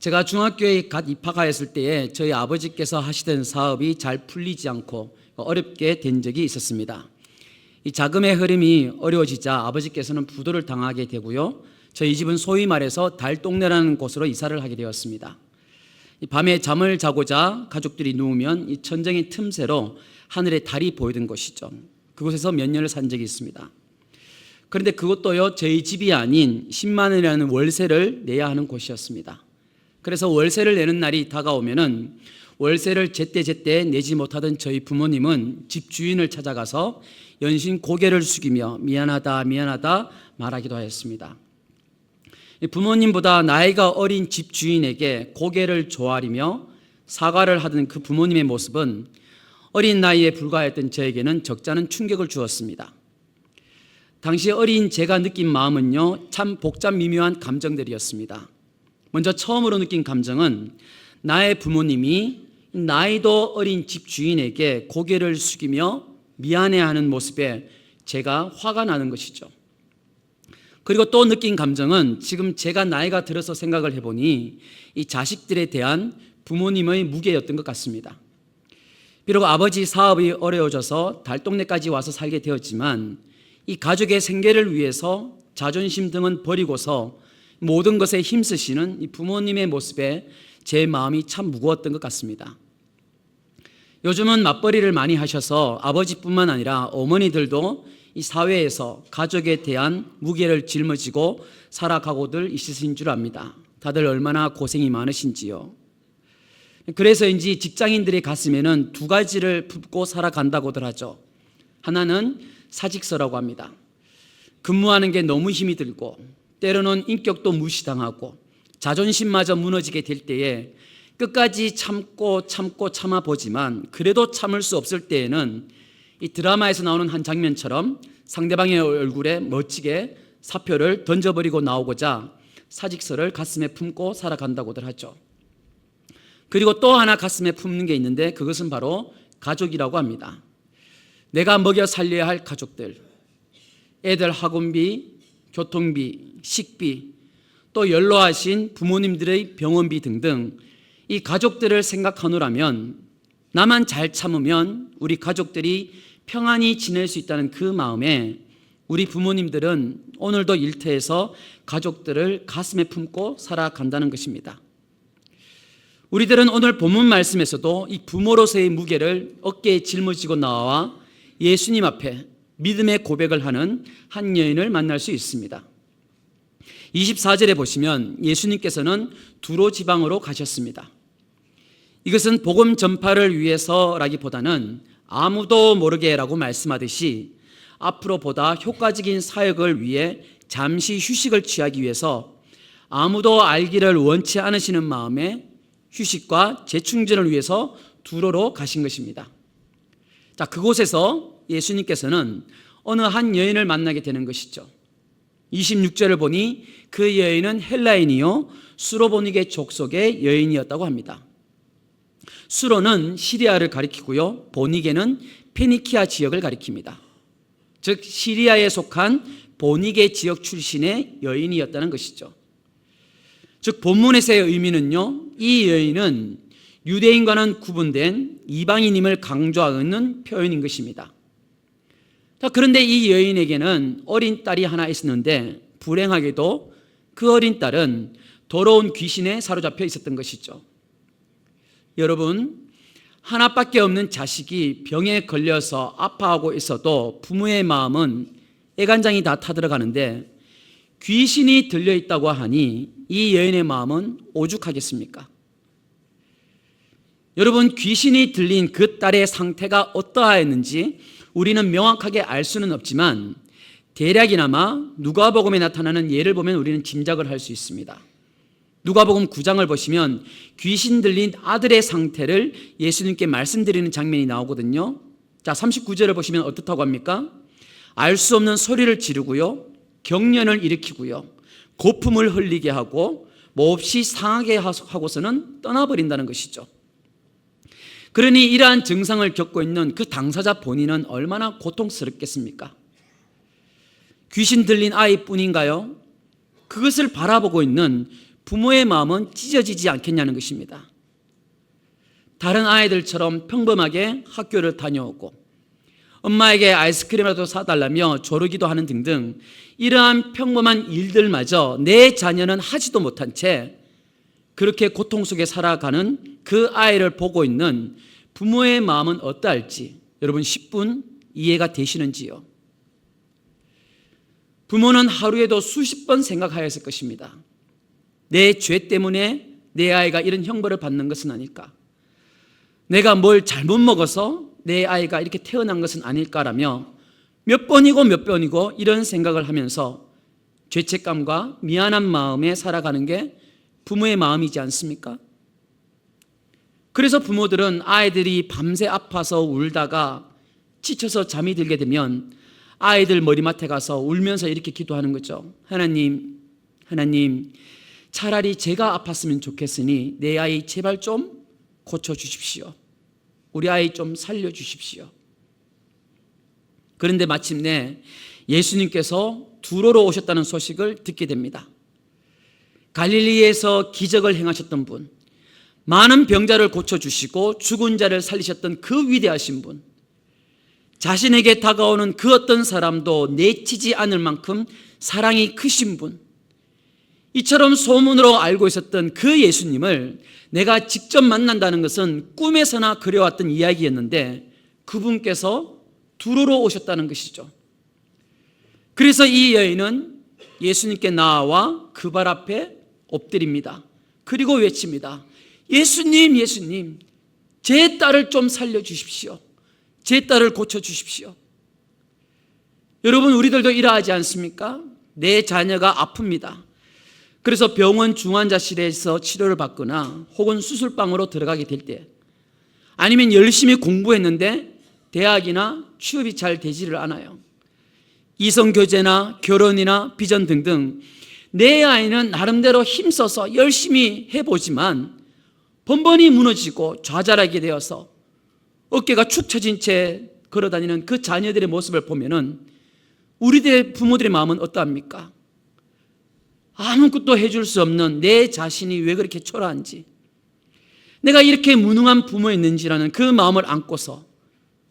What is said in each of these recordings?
제가 중학교에 갓 입학하였을 때에 저희 아버지께서 하시던 사업이 잘 풀리지 않고 어렵게 된 적이 있었습니다. 이 자금의 흐름이 어려워지자 아버지께서는 부도를 당하게 되고요. 저희 집은 소위 말해서 달동네라는 곳으로 이사를 하게 되었습니다. 밤에 잠을 자고자 가족들이 누우면 이 천정의 틈새로 하늘에 달이 보이던 것이죠. 그곳에서 몇 년을 산 적이 있습니다. 그런데 그것도요, 저희 집이 아닌 10만 원이라는 월세를 내야 하는 곳이었습니다. 그래서 월세를 내는 날이 다가오면은 월세를 제때제때 내지 못하던 저희 부모님은 집주인을 찾아가서 연신 고개를 숙이며 미안하다 미안하다 말하기도 하였습니다. 부모님보다 나이가 어린 집주인에게 고개를 조아리며 사과를 하던 그 부모님의 모습은 어린 나이에 불과했던 저에게는 적잖은 충격을 주었습니다. 당시 어린 제가 느낀 마음은요, 참 복잡 미묘한 감정들이었습니다. 먼저 처음으로 느낀 감정은 나의 부모님이 나이도 어린 집주인에게 고개를 숙이며 미안해하는 모습에 제가 화가 나는 것이죠. 그리고 또 느낀 감정은 지금 제가 나이가 들어서 생각을 해보니 이 자식들에 대한 부모님의 무게였던 것 같습니다. 비록 아버지 사업이 어려워져서 달동네까지 와서 살게 되었지만 이 가족의 생계를 위해서 자존심 등은 버리고서 모든 것에 힘쓰시는 이 부모님의 모습에 제 마음이 참 무거웠던 것 같습니다. 요즘은 맞벌이를 많이 하셔서 아버지뿐만 아니라 어머니들도 이 사회에서 가족에 대한 무게를 짊어지고 살아가고들 있으신 줄 압니다. 다들 얼마나 고생이 많으신지요. 그래서인지 직장인들의 가슴에는 두 가지를 품고 살아간다고들 하죠. 하나는 사직서라고 합니다. 근무하는 게 너무 힘이 들고 때로는 인격도 무시당하고 자존심마저 무너지게 될 때에 끝까지 참고 참아보지만 그래도 참을 수 없을 때에는 이 드라마에서 나오는 한 장면처럼 상대방의 얼굴에 멋지게 사표를 던져버리고 나오고자 사직서를 가슴에 품고 살아간다고들 하죠. 그리고 또 하나 가슴에 품는 게 있는데 그것은 바로 가족이라고 합니다. 내가 먹여 살려야 할 가족들, 애들 학원비, 교통비, 식비, 또 연로하신 부모님들의 병원비 등등 이 가족들을 생각하노라면 나만 잘 참으면 우리 가족들이 평안히 지낼 수 있다는 그 마음에 우리 부모님들은 오늘도 일터에서 가족들을 가슴에 품고 살아간다는 것입니다. 우리들은 오늘 본문 말씀에서도 이 부모로서의 무게를 어깨에 짊어지고 나와 예수님 앞에 믿음의 고백을 하는 한 여인을 만날 수 있습니다. 24절에 보시면 예수님께서는 두로 지방으로 가셨습니다. 이것은 복음 전파를 위해서라기보다는 아무도 모르게라고 말씀하듯이 앞으로 보다 효과적인 사역을 위해 잠시 휴식을 취하기 위해서 아무도 알기를 원치 않으시는 마음에 휴식과 재충전을 위해서 두로로 가신 것입니다. 자, 그곳에서 예수님께서는 어느 한 여인을 만나게 되는 것이죠. 26절을 보니 그 여인은 헬라인이요 수로보니게 족속의 여인이었다고 합니다. 수로는 시리아를 가리키고요, 보니게는 페니키아 지역을 가리킵니다. 즉 시리아에 속한 보니게 지역 출신의 여인이었다는 것이죠. 즉 본문에서의 의미는요, 이 여인은 유대인과는 구분된 이방인임을 강조하는 표현인 것입니다. 자, 그런데 이 여인에게는 어린 딸이 하나 있었는데 불행하게도 그 어린 딸은 더러운 귀신에 사로잡혀 있었던 것이죠. 여러분, 하나밖에 없는 자식이 병에 걸려서 아파하고 있어도 부모의 마음은 애간장이 다 타들어가는데 귀신이 들려있다고 하니 이 여인의 마음은 오죽하겠습니까? 여러분, 귀신이 들린 그 딸의 상태가 어떠하였는지 우리는 명확하게 알 수는 없지만 대략이나마 누가복음에 나타나는 예를 보면 우리는 짐작을 할 수 있습니다. 누가복음 9장을 보시면 귀신 들린 아들의 상태를 예수님께 말씀드리는 장면이 나오거든요. 자, 39절을 보시면 어떻다고 합니까? 알 수 없는 소리를 지르고요, 경련을 일으키고요, 고품을 흘리게 하고 몹시 상하게 하고서는 떠나버린다는 것이죠. 그러니 이러한 증상을 겪고 있는 그 당사자 본인은 얼마나 고통스럽겠습니까? 귀신 들린 아이뿐인가요? 그것을 바라보고 있는 부모의 마음은 찢어지지 않겠냐는 것입니다. 다른 아이들처럼 평범하게 학교를 다녀오고 엄마에게 아이스크림이라도 사달라며 조르기도 하는 등등 이러한 평범한 일들마저 내 자녀는 하지도 못한 채 그렇게 고통 속에 살아가는 그 아이를 보고 있는 부모의 마음은 어떠할지 여러분 10분 이해가 되시는지요? 부모는 하루에도 수십 번 생각하였을 것입니다. 내 죄 때문에 내 아이가 이런 형벌을 받는 것은 아닐까? 내가 뭘 잘못 먹어서 내 아이가 이렇게 태어난 것은 아닐까라며 몇 번이고 이런 생각을 하면서 죄책감과 미안한 마음에 살아가는 게 부모의 마음이지 않습니까? 그래서 부모들은 아이들이 밤새 아파서 울다가 지쳐서 잠이 들게 되면 아이들 머리맡에 가서 울면서 이렇게 기도하는 거죠. 하나님, 차라리 제가 아팠으면 좋겠으니 내 아이 제발 좀 고쳐주십시오. 우리 아이 좀 살려주십시오. 그런데 마침내 예수님께서 두로로 오셨다는 소식을 듣게 됩니다. 갈릴리에서 기적을 행하셨던 분, 많은 병자를 고쳐주시고 죽은 자를 살리셨던 그 위대하신 분, 자신에게 다가오는 그 어떤 사람도 내치지 않을 만큼 사랑이 크신 분, 이처럼 소문으로 알고 있었던 그 예수님을 내가 직접 만난다는 것은 꿈에서나 그려왔던 이야기였는데 그분께서 두로로 오셨다는 것이죠. 그래서 이 여인은 예수님께 나와 그 발 앞에 엎드립니다. 그리고 외칩니다. 예수님, 제 딸을 좀 살려주십시오. 제 딸을 고쳐주십시오. 여러분, 우리들도 이러하지 않습니까? 내 자녀가 아픕니다. 그래서 병원 중환자실에서 치료를 받거나 혹은 수술방으로 들어가게 될 때, 아니면 열심히 공부했는데 대학이나 취업이 잘 되지를 않아요. 이성교제나 결혼이나 비전 등등 내 아이는 나름대로 힘써서 열심히 해보지만 번번이 무너지고 좌절하게 되어서 어깨가 축 처진 채 걸어다니는 그 자녀들의 모습을 보면은 우리들의 부모들의 마음은 어떠합니까? 아무것도 해줄 수 없는 내 자신이 왜 그렇게 초라한지, 내가 이렇게 무능한 부모였는지라는 그 마음을 안고서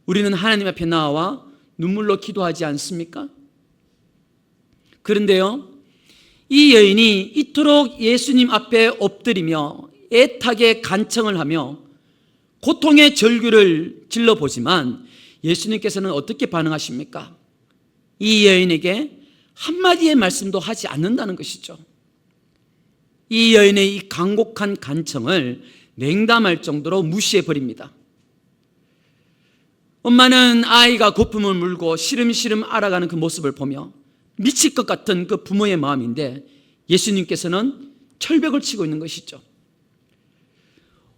우리는 하나님 앞에 나와 눈물로 기도하지 않습니까? 그런데요, 이 여인이 이토록 예수님 앞에 엎드리며 애타게 간청을 하며 고통의 절규를 질러보지만 예수님께서는 어떻게 반응하십니까? 이 여인에게 한마디의 말씀도 하지 않는다는 것이죠. 이 여인의 이 간곡한 간청을 냉담할 정도로 무시해버립니다. 엄마는 아이가 거품을 물고 시름시름 알아가는 그 모습을 보며 미칠 것 같은 그 부모의 마음인데 예수님께서는 철벽을 치고 있는 것이죠.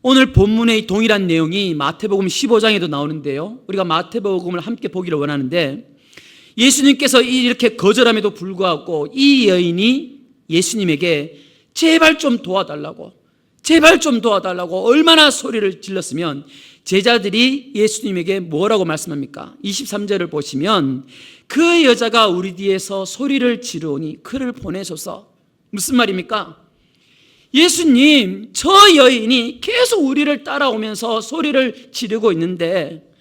오늘 본문의 동일한 내용이 마태복음 15장에도 나오는데요, 우리가 마태복음을 함께 보기를 원하는데 예수님께서 이렇게 거절함에도 불구하고 이 여인이 예수님에게 제발 좀 도와달라고 얼마나 소리를 질렀으면 제자들이 예수님에게 뭐라고 말씀합니까? 23절을 보시면 그 여자가 우리 뒤에서 소리를 지르오니 그를 보내소서. 무슨 말입니까? 예수님, 저 여인이 계속 우리를 따라오면서 소리를 지르고 있는데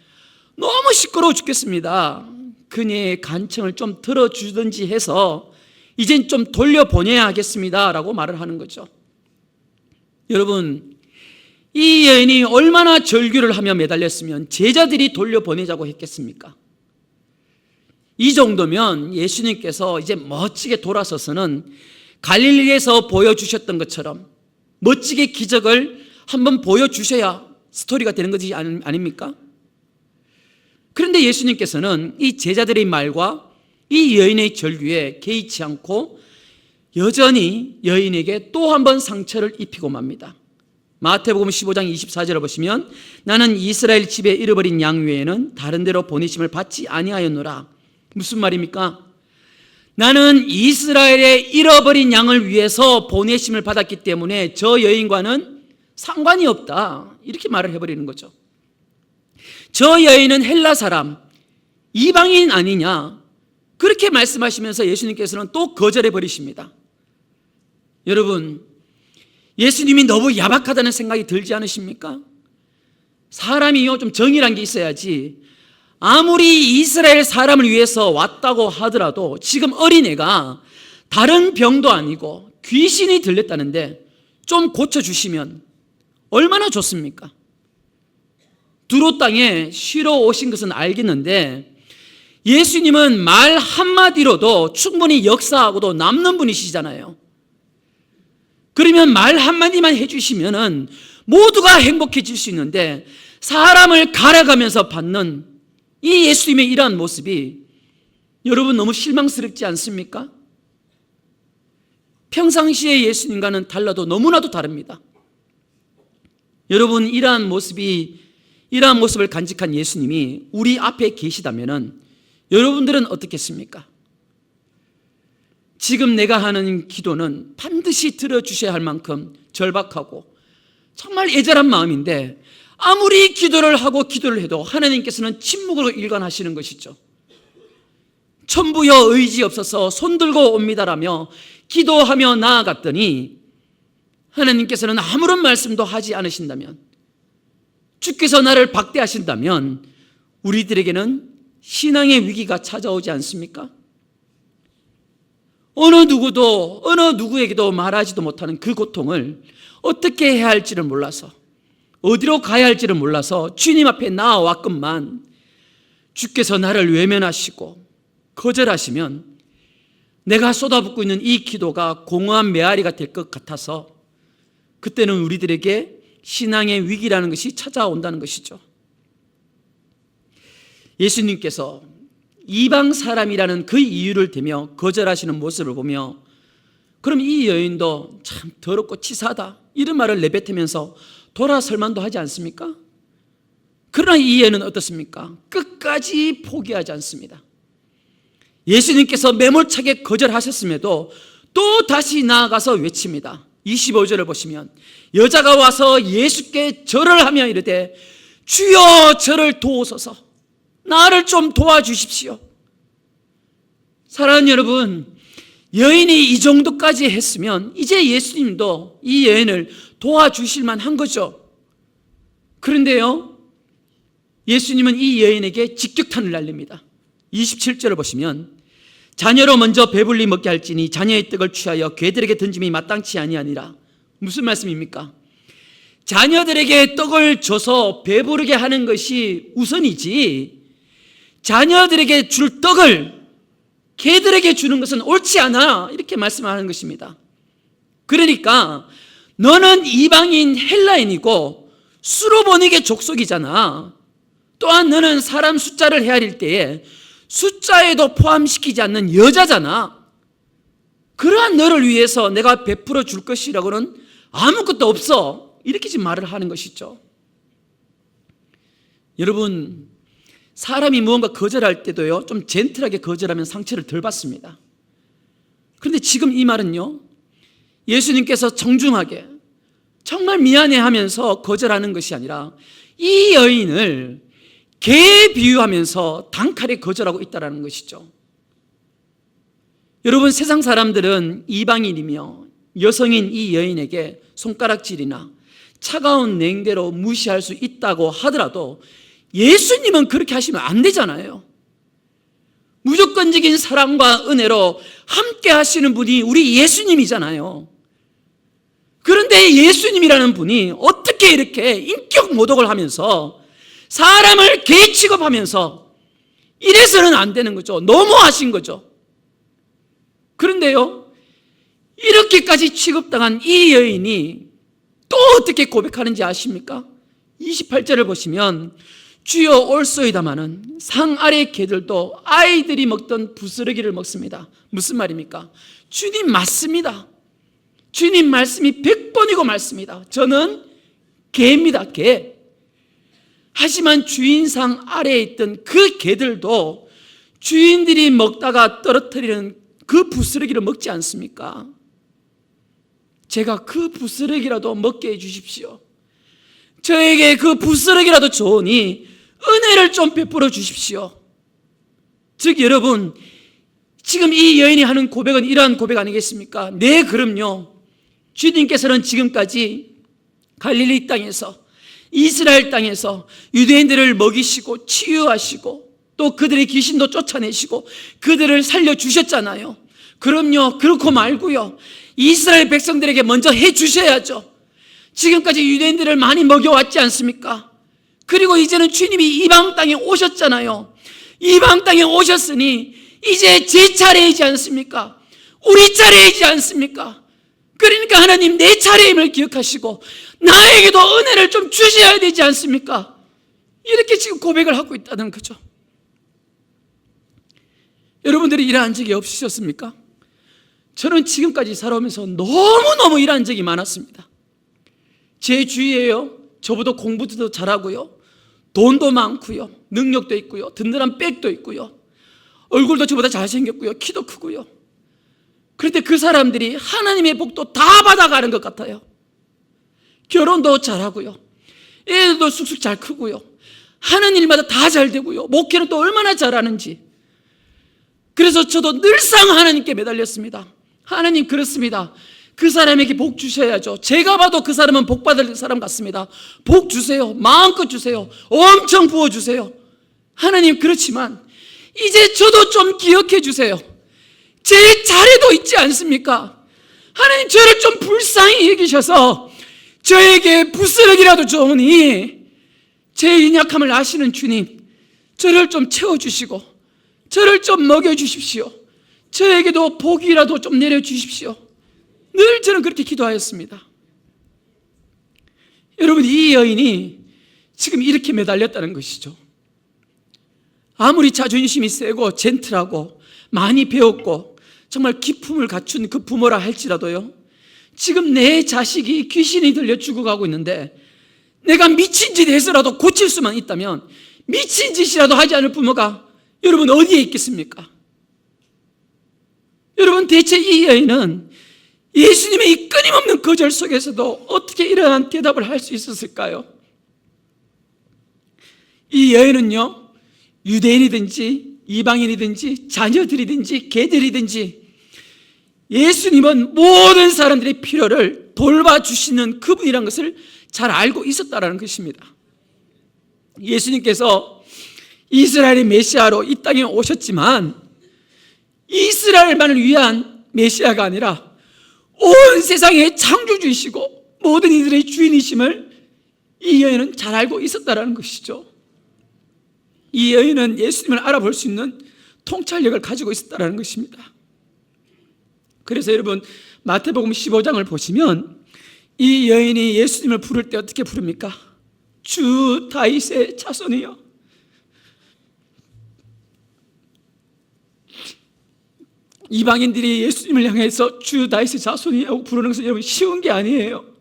너무 시끄러워 죽겠습니다. 그녀의 간청을 좀 들어주든지 해서 이젠 좀 돌려보내야 하겠습니다 라고 말을 하는 거죠. 여러분, 이 여인이 얼마나 절규를 하며 매달렸으면 제자들이 돌려보내자고 했겠습니까? 이 정도면 예수님께서 이제 멋지게 돌아서서는 갈릴리에서 보여주셨던 것처럼 멋지게 기적을 한번 보여주셔야 스토리가 되는 것이 아닙니까? 그런데 예수님께서는 이 제자들의 말과 이 여인의 절규에 개의치 않고 여전히 여인에게 또 한 번 상처를 입히고 맙니다. 마태복음 15장 24절을 보시면 나는 이스라엘 집에 잃어버린 양 외에는 다른 데로 보내심을 받지 아니하였노라. 무슨 말입니까? 나는 이스라엘의 잃어버린 양을 위해서 보내심을 받았기 때문에 저 여인과는 상관이 없다, 이렇게 말을 해버리는 거죠. 저 여인은 헬라 사람, 이방인 아니냐, 그렇게 말씀하시면서 예수님께서는 또 거절해 버리십니다. 여러분, 예수님이 너무 야박하다는 생각이 들지 않으십니까? 사람이요, 좀 정의란 게 있어야지. 아무리 이스라엘 사람을 위해서 왔다고 하더라도 지금 어린애가 다른 병도 아니고 귀신이 들렸다는데 좀 고쳐주시면 얼마나 좋습니까? 두로 땅에 쉬러 오신 것은 알겠는데 예수님은 말 한마디로도 충분히 역사하고도 남는 분이시잖아요. 그러면 말 한마디만 해주시면은 모두가 행복해질 수 있는데 사람을 갈아가면서 받는 이 예수님의 이러한 모습이 여러분 너무 실망스럽지 않습니까? 평상시의 예수님과는 달라도 너무나도 다릅니다. 여러분, 이러한 모습을 간직한 예수님이 우리 앞에 계시다면은 여러분들은 어떻겠습니까? 지금 내가 하는 기도는 반드시 들어주셔야 할 만큼 절박하고 정말 애절한 마음인데 아무리 기도를 하고 기도를 해도 하나님께서는 침묵으로 일관하시는 것이죠. 천부여 의지 없어서 손들고 옵니다라며 기도하며 나아갔더니 하나님께서는 아무런 말씀도 하지 않으신다면, 주께서 나를 박대하신다면 우리들에게는 신앙의 위기가 찾아오지 않습니까? 어느 누구에게도 말하지도 못하는 그 고통을 어떻게 해야 할지를 몰라서, 어디로 가야 할지를 몰라서 주님 앞에 나아왔건만 주께서 나를 외면하시고 거절하시면 내가 쏟아붓고 있는 이 기도가 공허한 메아리가 될 것 같아서 그때는 우리들에게 신앙의 위기라는 것이 찾아온다는 것이죠. 예수님께서 이방 사람이라는 그 이유를 대며 거절하시는 모습을 보며 그럼 이 여인도 참 더럽고 치사하다 이런 말을 내뱉으면서 돌아설 만도 하지 않습니까? 그러나 이 여인은 어떻습니까? 끝까지 포기하지 않습니다. 예수님께서 매몰차게 거절하셨음에도 또 다시 나아가서 외칩니다. 25절을 보시면 여자가 와서 예수께 절을 하며 이르되 주여 저를 도우소서, 나를 좀 도와주십시오. 사랑하는 여러분, 여인이 이 정도까지 했으면 이제 예수님도 이 여인을 도와주실 만한 거죠. 그런데요, 예수님은 이 여인에게 직격탄을 날립니다. 27절을 보시면 자녀로 먼저 배불리 먹게 할지니 자녀의 떡을 취하여 개들에게 던짐이 마땅치 아니하니라. 무슨 말씀입니까? 자녀들에게 떡을 줘서 배부르게 하는 것이 우선이지 자녀들에게 줄 떡을 개들에게 주는 것은 옳지 않아, 이렇게 말씀하는 것입니다. 그러니까 너는 이방인 헬라인이고 수로보닉의 족속이잖아. 또한 너는 사람 숫자를 헤아릴 때에 숫자에도 포함시키지 않는 여자잖아. 그러한 너를 위해서 내가 베풀어 줄 것이라고는 아무것도 없어, 이렇게 지금 말을 하는 것이죠. 여러분, 사람이 무언가 거절할 때도요, 좀 젠틀하게 거절하면 상처를 덜 받습니다. 그런데 지금 이 말은요, 예수님께서 정중하게 정말 미안해하면서 거절하는 것이 아니라 이 여인을 개에 비유하면서 단칼에 거절하고 있다는 것이죠. 여러분, 세상 사람들은 이방인이며 여성인 이 여인에게 손가락질이나 차가운 냉대로 무시할 수 있다고 하더라도 예수님은 그렇게 하시면 안 되잖아요. 무조건적인 사랑과 은혜로 함께 하시는 분이 우리 예수님이잖아요. 그런데 예수님이라는 분이 어떻게 이렇게 인격 모독을 하면서 사람을 개 취급하면서 이래서는 안 되는 거죠. 너무하신 거죠. 그런데요, 이렇게까지 취급당한 이 여인이 또 어떻게 고백하는지 아십니까? 28절을 보시면 주여 올소이다마는 상 아래 개들도 아이들이 먹던 부스러기를 먹습니다. 무슨 말입니까? 주님 맞습니다. 주님 말씀이 100번이고 맞습니다. 저는 개입니다. 개. 하지만 주인상 아래에 있던 그 개들도 주인들이 먹다가 떨어뜨리는 그 부스러기를 먹지 않습니까? 제가 그 부스러기라도 먹게 해주십시오. 저에게 그 부스러기라도 좋으니 은혜를 좀 베풀어 주십시오. 즉 여러분, 지금 이 여인이 하는 고백은 이러한 고백 아니겠습니까? 네, 그럼요. 주님께서는 지금까지 갈릴리 땅에서, 이스라엘 땅에서 유대인들을 먹이시고 치유하시고 또 그들의 귀신도 쫓아내시고 그들을 살려주셨잖아요. 그럼요, 그렇고 말고요, 이스라엘 백성들에게 먼저 해주셔야죠. 지금까지 유대인들을 많이 먹여왔지 않습니까? 그리고 이제는 주님이 이방 땅에 오셨잖아요. 이방 땅에 오셨으니 이제 제 차례이지 않습니까? 우리 차례이지 않습니까? 그러니까 하나님, 내 차례임을 기억하시고 나에게도 은혜를 좀 주셔야 되지 않습니까? 이렇게 지금 고백을 하고 있다는 거죠. 여러분들이 일한 적이 없으셨습니까? 저는 지금까지 살아오면서 너무너무 일한 적이 많았습니다. 제 주위에요, 저보다 공부도 더 잘하고요, 돈도 많고요, 능력도 있고요, 든든한 백도 있고요, 얼굴도 저보다 잘생겼고요, 키도 크고요. 그런데 그 사람들이 하나님의 복도 다 받아가는 것 같아요. 결혼도 잘하고요, 애들도 쑥쑥 잘 크고요, 하는 일마다 다 잘 되고요, 목회는 또 얼마나 잘하는지. 그래서 저도 늘상 하나님께 매달렸습니다. 하나님, 그렇습니다. 그 사람에게 복 주셔야죠. 제가 봐도 그 사람은 복 받을 사람 같습니다. 복 주세요. 마음껏 주세요. 엄청 부어주세요. 하나님, 그렇지만 이제 저도 좀 기억해 주세요. 제 차례도 있지 않습니까? 하나님, 저를 좀 불쌍히 여기셔서 저에게 부스러기라도 좋으니 제 연약함을 아시는 주님, 저를 좀 채워주시고 저를 좀 먹여주십시오. 저에게도 복이라도 좀 내려주십시오. 늘 저는 그렇게 기도하였습니다. 여러분, 이 여인이 지금 이렇게 매달렸다는 것이죠. 아무리 자존심이 세고 젠틀하고 많이 배웠고 정말 기품을 갖춘 그 부모라 할지라도요, 지금 내 자식이 귀신이 들려 죽어가고 있는데 내가 미친 짓 해서라도 고칠 수만 있다면 미친 짓이라도 하지 않을 부모가 여러분 어디에 있겠습니까? 여러분, 대체 이 여인은 예수님의 이 끊임없는 거절 속에서도 어떻게 이러한 대답을 할 수 있었을까요? 이 여인은요, 유대인이든지 이방인이든지 자녀들이든지 개들이든지 예수님은 모든 사람들의 필요를 돌봐주시는 그분이라는 것을 잘 알고 있었다는 것입니다. 예수님께서 이스라엘의 메시아로 이 땅에 오셨지만 이스라엘만을 위한 메시아가 아니라 온 세상의 창조주이시고 모든 이들의 주인이심을 이 여인은 잘 알고 있었다는 것이죠. 이 여인은 예수님을 알아볼 수 있는 통찰력을 가지고 있었다는 것입니다. 그래서 여러분, 마태복음 15장을 보시면 이 여인이 예수님을 부를 때 어떻게 부릅니까? 주 다윗의 자손이여. 이방인들이 예수님을 향해서 주 다윗의 자손이라고 부르는 것은 여러분 쉬운 게 아니에요.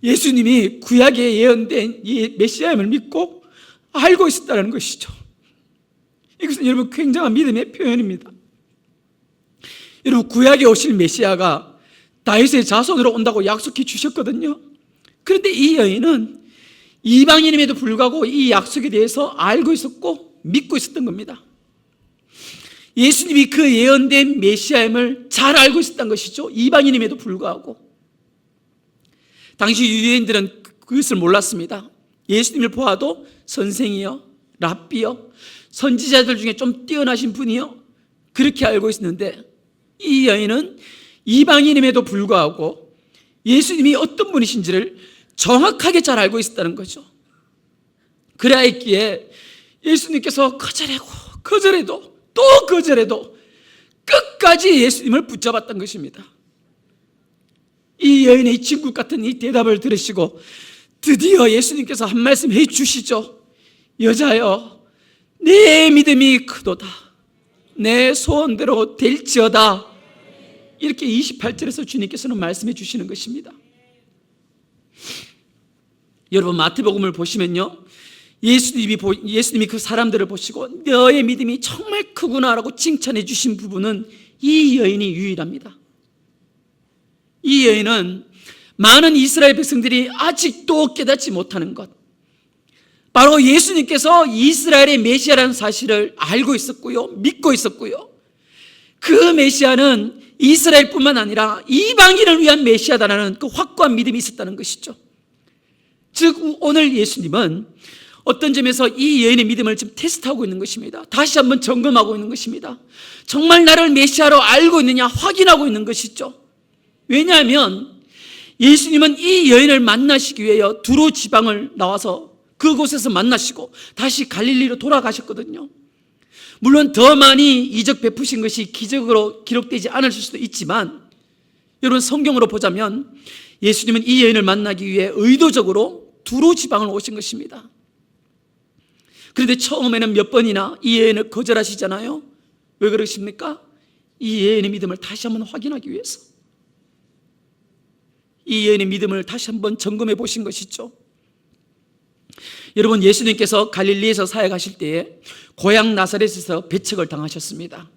예수님이 구약에 예언된 이 메시아임을 믿고 알고 있었다는 것이죠. 이것은 여러분 굉장한 믿음의 표현입니다. 여러분, 구약에 오실 메시아가 다윗의 자손으로 온다고 약속해 주셨거든요. 그런데 이 여인은 이방인임에도 불구하고 이 약속에 대해서 알고 있었고 믿고 있었던 겁니다. 예수님이 그 예언된 메시아임을 잘 알고 있었던 것이죠. 이방인임에도 불구하고. 당시 유대인들은 그것을 몰랐습니다. 예수님을 보아도 선생이요, 랍비요, 선지자들 중에 좀 뛰어나신 분이요, 그렇게 알고 있었는데 이 여인은 이방인임에도 불구하고 예수님이 어떤 분이신지를 정확하게 잘 알고 있었다는 거죠. 그래야 했기에 예수님께서 거절해도 또 거절해도 끝까지 예수님을 붙잡았던 것입니다. 이 여인의 진국 같은 이 대답을 들으시고 드디어 예수님께서 한 말씀 해 주시죠. 여자여, 내 믿음이 크도다. 내 소원대로 될지어다. 이렇게 28절에서 주님께서는 말씀해 주시는 것입니다. 여러분, 마태복음을 보시면요, 예수님이 그 사람들을 보시고 너의 믿음이 정말 크구나라고 칭찬해 주신 부분은 이 여인이 유일합니다. 이 여인은 많은 이스라엘 백성들이 아직도 깨닫지 못하는 것, 바로 예수님께서 이스라엘의 메시아라는 사실을 알고 있었고요, 믿고 있었고요, 그 메시아는 이스라엘뿐만 아니라 이방인을 위한 메시아다라는 그 확고한 믿음이 있었다는 것이죠. 즉 오늘 예수님은 어떤 점에서 이 여인의 믿음을 지금 테스트하고 있는 것입니다. 다시 한번 점검하고 있는 것입니다. 정말 나를 메시아로 알고 있느냐 확인하고 있는 것이죠. 왜냐하면 예수님은 이 여인을 만나시기 위하여 두로 지방을 나와서 그곳에서 만나시고 다시 갈릴리로 돌아가셨거든요. 물론 더 많이 이적 베푸신 것이 기적으로 기록되지 않을 수도 있지만 여러분 성경으로 보자면 예수님은 이 여인을 만나기 위해 의도적으로 두로 지방을 오신 것입니다. 그런데 처음에는 몇 번이나 이 여인을 거절하시잖아요. 왜 그러십니까? 이 여인의 믿음을 다시 한번 확인하기 위해서, 이 여인의 믿음을 다시 한번 점검해 보신 것이죠. 여러분 예수님께서 갈릴리에서 사역하실 때에 고향 나사렛에서 배척을 당하셨습니다.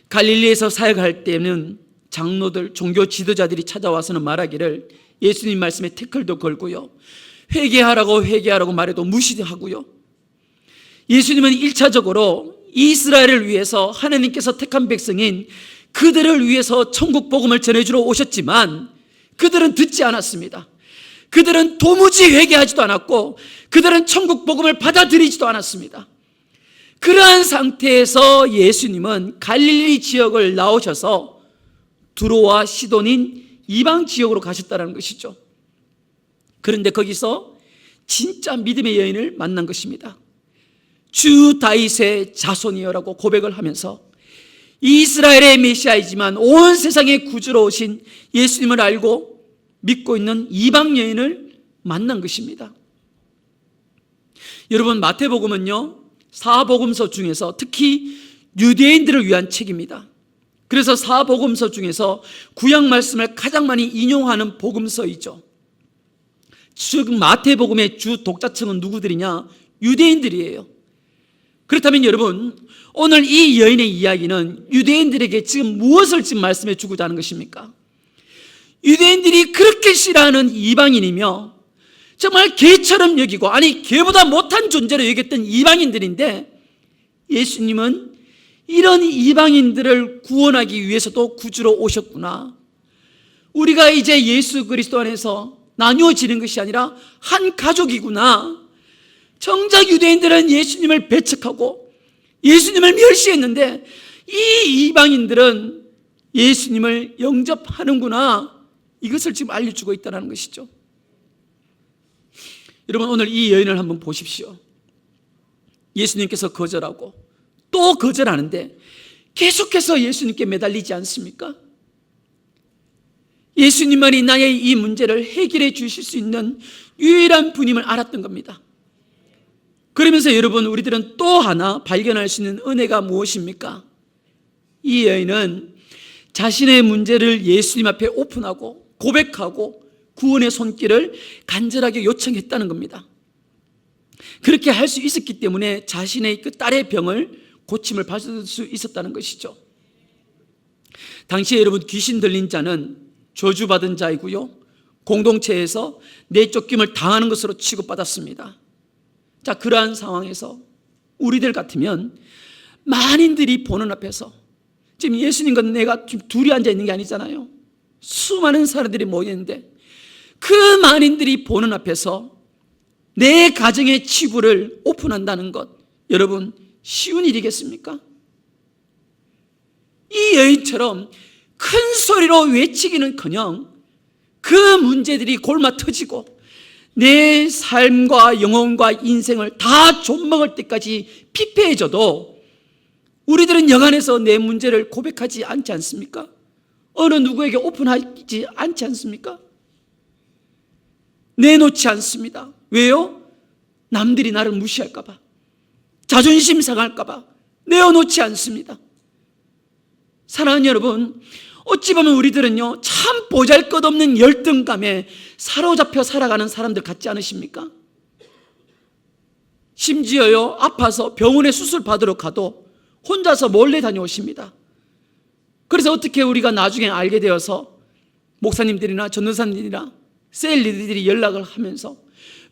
갈릴리에서 사역할 때는 장로들, 종교 지도자들이 찾아와서는 말하기를 예수님 말씀에 태클도 걸고요, 회개하라고 말해도 무시하고요. 예수님은 1차적으로 이스라엘을 위해서 하나님께서 택한 백성인 그들을 위해서 천국 복음을 전해주러 오셨지만 그들은 듣지 않았습니다. 그들은 도무지 회개하지도 않았고 그들은 천국 복음을 받아들이지도 않았습니다. 그러한 상태에서 예수님은 갈릴리 지역을 나오셔서 두로와 시돈인 이방 지역으로 가셨다는 것이죠. 그런데 거기서 진짜 믿음의 여인을 만난 것입니다. 주 다윗의 자손이여라고 고백을 하면서 이스라엘의 메시아이지만 온 세상의 구주로 오신 예수님을 알고 믿고 있는 이방 여인을 만난 것입니다. 여러분 마태복음은요 사복음서 중에서 특히 유대인들을 위한 책입니다. 그래서 사복음서 중에서 구약 말씀을 가장 많이 인용하는 복음서이죠. 즉 마태복음의 주 독자층은 누구들이냐? 유대인들이에요. 그렇다면 여러분 오늘 이 여인의 이야기는 유대인들에게 지금 무엇을 지금 말씀해 주고자 하는 것입니까? 유대인들이 그렇게 싫어하는 이방인이며 정말 개처럼 여기고, 아니 개보다 못한 존재로 여겼던 이방인들인데 예수님은 이런 이방인들을 구원하기 위해서도 구주로 오셨구나, 우리가 이제 예수 그리스도 안에서 나누어지는 것이 아니라 한 가족이구나. 정작 유대인들은 예수님을 배척하고 예수님을 멸시했는데 이 이방인들은 예수님을 영접하는구나, 이것을 지금 알려주고 있다는 것이죠. 여러분 오늘 이 여인을 한번 보십시오. 예수님께서 거절하고 또 거절하는데 계속해서 예수님께 매달리지 않습니까? 예수님만이 나의 이 문제를 해결해 주실 수 있는 유일한 분임을 알았던 겁니다. 그러면서 여러분 우리들은 또 하나 발견할 수 있는 은혜가 무엇입니까? 이 여인은 자신의 문제를 예수님 앞에 오픈하고 고백하고 구원의 손길을 간절하게 요청했다는 겁니다. 그렇게 할 수 있었기 때문에 자신의 그 딸의 병을 고침을 받을 수 있었다는 것이죠. 당시에 여러분 귀신 들린 자는 저주받은 자이고요, 공동체에서 내쫓김을 당하는 것으로 취급받았습니다. 자, 그러한 상황에서 우리들 같으면 만인들이 보는 앞에서, 지금 예수님과 내가 지금 둘이 앉아 있는 게 아니잖아요. 수많은 사람들이 모이는데 그 만인들이 보는 앞에서 내 가정의 치부를 오픈한다는 것, 여러분 쉬운 일이겠습니까? 이 여인처럼 큰 소리로 외치기는커녕 그 문제들이 골마 터지고 내 삶과 영혼과 인생을 다 좀먹을 때까지 피폐해져도 우리들은 여간해서 내 문제를 고백하지 않지 않습니까? 어느 누구에게 오픈하지 않지 않습니까? 내놓지 않습니다. 왜요? 남들이 나를 무시할까 봐, 자존심 상할까 봐 내어놓지 않습니다. 사랑하는 여러분, 어찌 보면 우리들은요 참 보잘것없는 열등감에 사로잡혀 살아가는 사람들 같지 않으십니까? 심지어요 아파서 병원에 수술 받으러 가도 혼자서 몰래 다녀오십니다. 그래서 어떻게 우리가 나중에 알게 되어서 목사님들이나 전도사님들이나 셀 리더들이 연락을 하면서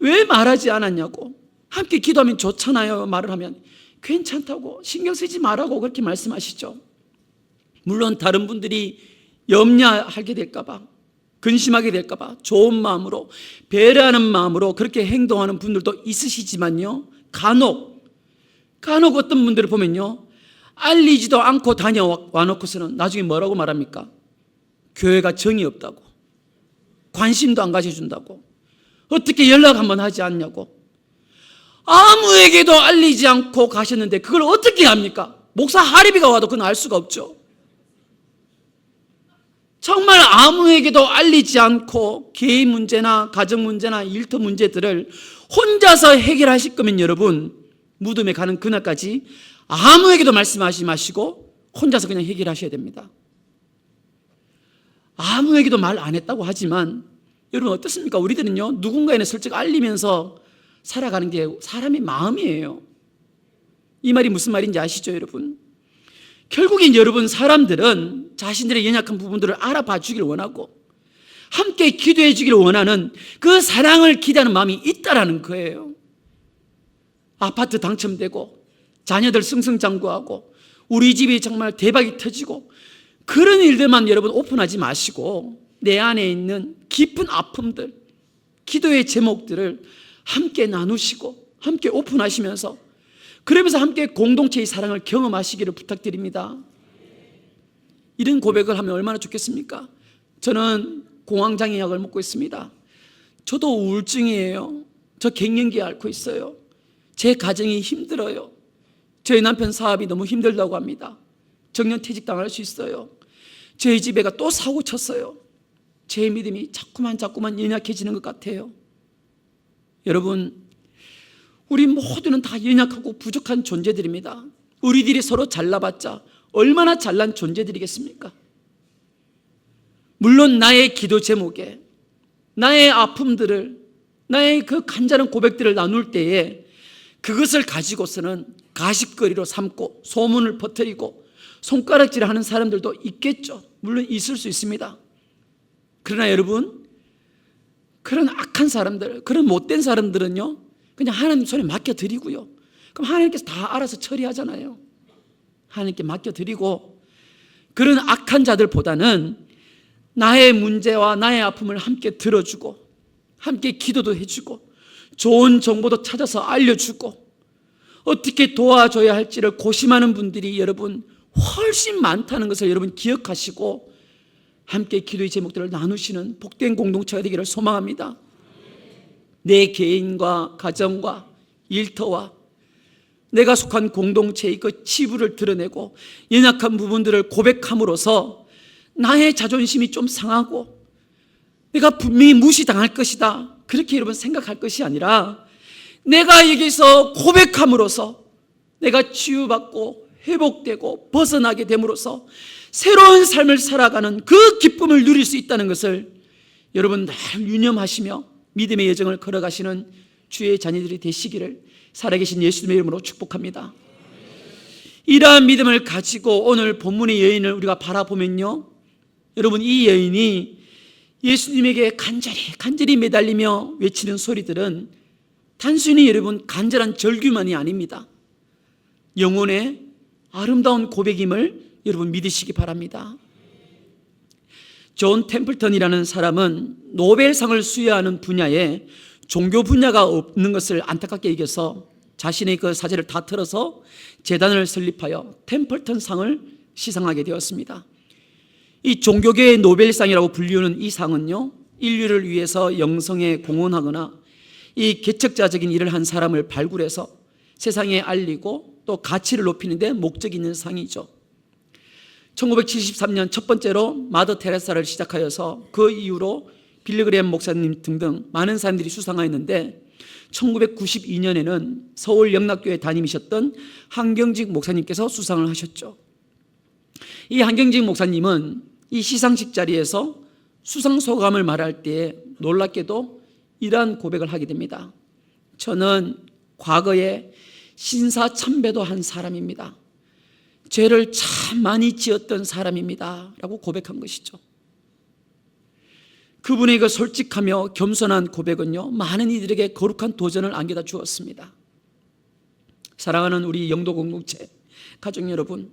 왜 말하지 않았냐고, 함께 기도하면 좋잖아요 말을 하면 괜찮다고, 신경 쓰지 말라고 그렇게 말씀하시죠. 물론 다른 분들이 염려하게 될까봐, 근심하게 될까봐 좋은 마음으로, 배려하는 마음으로 그렇게 행동하는 분들도 있으시지만요, 간혹 어떤 분들을 보면요, 알리지도 않고 다녀와 놓고서는 나중에 뭐라고 말합니까? 교회가 정이 없다고, 관심도 안 가져준다고, 어떻게 연락 한번 하지 않냐고, 아무에게도 알리지 않고 가셨는데 그걸 어떻게 합니까? 목사 하리비가 와도 그건 알 수가 없죠. 정말 아무에게도 알리지 않고 개인 문제나 가정 문제나 일터 문제들을 혼자서 해결하실 거면 여러분, 무덤에 가는 그날까지 아무에게도 말씀하지 마시고 혼자서 그냥 해결하셔야 됩니다. 아무에게도 말 안 했다고 하지만 여러분 어떻습니까? 우리들은요, 누군가에는 슬쩍 알리면서 살아가는 게 사람의 마음이에요. 이 말이 무슨 말인지 아시죠, 여러분? 결국엔 여러분, 사람들은 자신들의 연약한 부분들을 알아봐 주길 원하고 함께 기도해 주길 원하는 그 사랑을 기대하는 마음이 있다라는 거예요. 아파트 당첨되고 자녀들 승승장구하고 우리 집이 정말 대박이 터지고 그런 일들만 여러분 오픈하지 마시고 내 안에 있는 깊은 아픔들, 기도의 제목들을 함께 나누시고 함께 오픈하시면서 그러면서 함께 공동체의 사랑을 경험하시기를 부탁드립니다. 이런 고백을 하면 얼마나 좋겠습니까? 저는 공황장애약을 먹고 있습니다. 저도 우울증이에요. 저 갱년기 앓고 있어요. 제 가정이 힘들어요. 저희 남편 사업이 너무 힘들다고 합니다. 정년퇴직 당할 수 있어요. 저희 집애가 또 사고 쳤어요. 제 믿음이 자꾸만 연약해지는 것 같아요. 여러분, 우리 모두는 다 연약하고 부족한 존재들입니다. 우리들이 서로 잘나봤자 얼마나 잘난 존재들이겠습니까? 물론 나의 기도 제목에 나의 아픔들을, 나의 그 간절한 고백들을 나눌 때에 그것을 가지고서는 가십거리로 삼고 소문을 퍼뜨리고 손가락질을 하는 사람들도 있겠죠. 물론 있을 수 있습니다. 그러나 여러분, 그런 악한 사람들, 그런 못된 사람들은요, 그냥 하나님 손에 맡겨드리고요, 그럼 하나님께서 다 알아서 처리하잖아요. 하나님께 맡겨드리고, 그런 악한 자들보다는 나의 문제와 나의 아픔을 함께 들어주고 함께 기도도 해주고 좋은 정보도 찾아서 알려주고 어떻게 도와줘야 할지를 고심하는 분들이 여러분 훨씬 많다는 것을 여러분 기억하시고 함께 기도의 제목들을 나누시는 복된 공동체가 되기를 소망합니다. 내 개인과 가정과 일터와 내가 속한 공동체의 그 치부를 드러내고 연약한 부분들을 고백함으로써 나의 자존심이 좀 상하고 내가 분명히 무시당할 것이다, 그렇게 여러분 생각할 것이 아니라 내가 여기서 고백함으로써 내가 치유받고 회복되고 벗어나게 됨으로써 새로운 삶을 살아가는 그 기쁨을 누릴 수 있다는 것을 여러분 늘 유념하시며 믿음의 여정을 걸어가시는 주의 자녀들이 되시기를 살아계신 예수님의 이름으로 축복합니다. 이러한 믿음을 가지고 오늘 본문의 여인을 우리가 바라보면요, 여러분 이 여인이 예수님에게 간절히 매달리며 외치는 소리들은 단순히 여러분 간절한 절규만이 아닙니다. 영혼의 아름다운 고백임을 여러분 믿으시기 바랍니다. 존 템플턴이라는 사람은 노벨상을 수여하는 분야에 종교 분야가 없는 것을 안타깝게 여겨서 자신의 그 사제를 다 털어서 재단을 설립하여 템플턴 상을 시상하게 되었습니다. 이 종교계의 노벨상이라고 불리우는 이 상은요, 인류를 위해서 영성에 공헌하거나 이 개척자적인 일을 한 사람을 발굴해서 세상에 알리고 또 가치를 높이는 데 목적이 있는 상이죠. 1973년 첫 번째로 마더 테레사를 시작하여서 그 이후로 빌리그레엄 목사님 등등 많은 사람들이 수상하였는데 1992년에는 서울 영락교회 담임이셨던 한경직 목사님께서 수상을 하셨죠. 이 한경직 목사님은 이 시상식 자리에서 수상 소감을 말할 때 놀랍게도 이러한 고백을 하게 됩니다. 저는 과거에 신사참배도 한 사람입니다. 죄를 참 많이 지었던 사람입니다 라고 고백한 것이죠. 그분의 그 솔직하며 겸손한 고백은요, 많은 이들에게 거룩한 도전을 안겨다 주었습니다. 사랑하는 우리 영도 공동체 가족 여러분,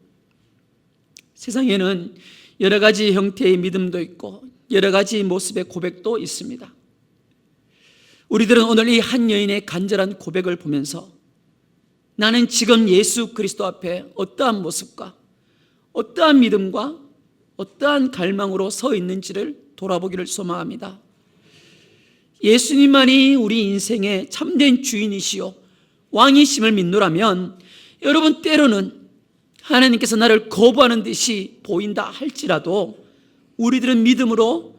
세상에는 여러 가지 형태의 믿음도 있고 여러 가지 모습의 고백도 있습니다. 우리들은 오늘 이 한 여인의 간절한 고백을 보면서 나는 지금 예수 그리스도 앞에 어떠한 모습과 어떠한 믿음과 어떠한 갈망으로 서 있는지를 돌아보기를 소망합니다. 예수님만이 우리 인생의 참된 주인이시요 왕이심을 믿노라면 여러분, 때로는 하나님께서 나를 거부하는 듯이 보인다 할지라도 우리들은 믿음으로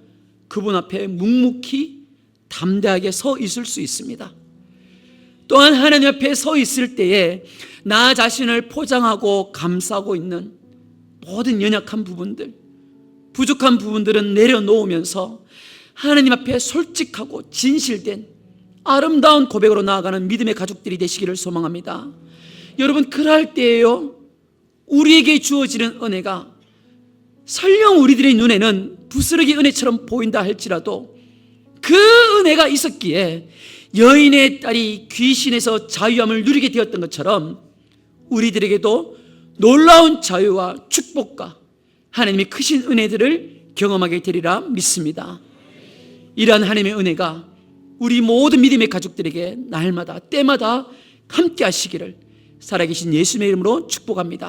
그분 앞에 묵묵히 담대하게 서 있을 수 있습니다. 또한 하나님 앞에 서 있을 때에 나 자신을 포장하고 감싸고 있는 모든 연약한 부분들, 부족한 부분들은 내려놓으면서 하나님 앞에 솔직하고 진실된 아름다운 고백으로 나아가는 믿음의 가족들이 되시기를 소망합니다. 여러분, 그럴 때에요, 우리에게 주어지는 은혜가 설령 우리들의 눈에는 부스러기 은혜처럼 보인다 할지라도 그 은혜가 있었기에 여인의 딸이 귀신에서 자유함을 누리게 되었던 것처럼 우리들에게도 놀라운 자유와 축복과 하나님의 크신 은혜들을 경험하게 되리라 믿습니다. 이러한 하나님의 은혜가 우리 모든 믿음의 가족들에게 날마다 때마다 함께 하시기를 살아계신 예수님의 이름으로 축복합니다.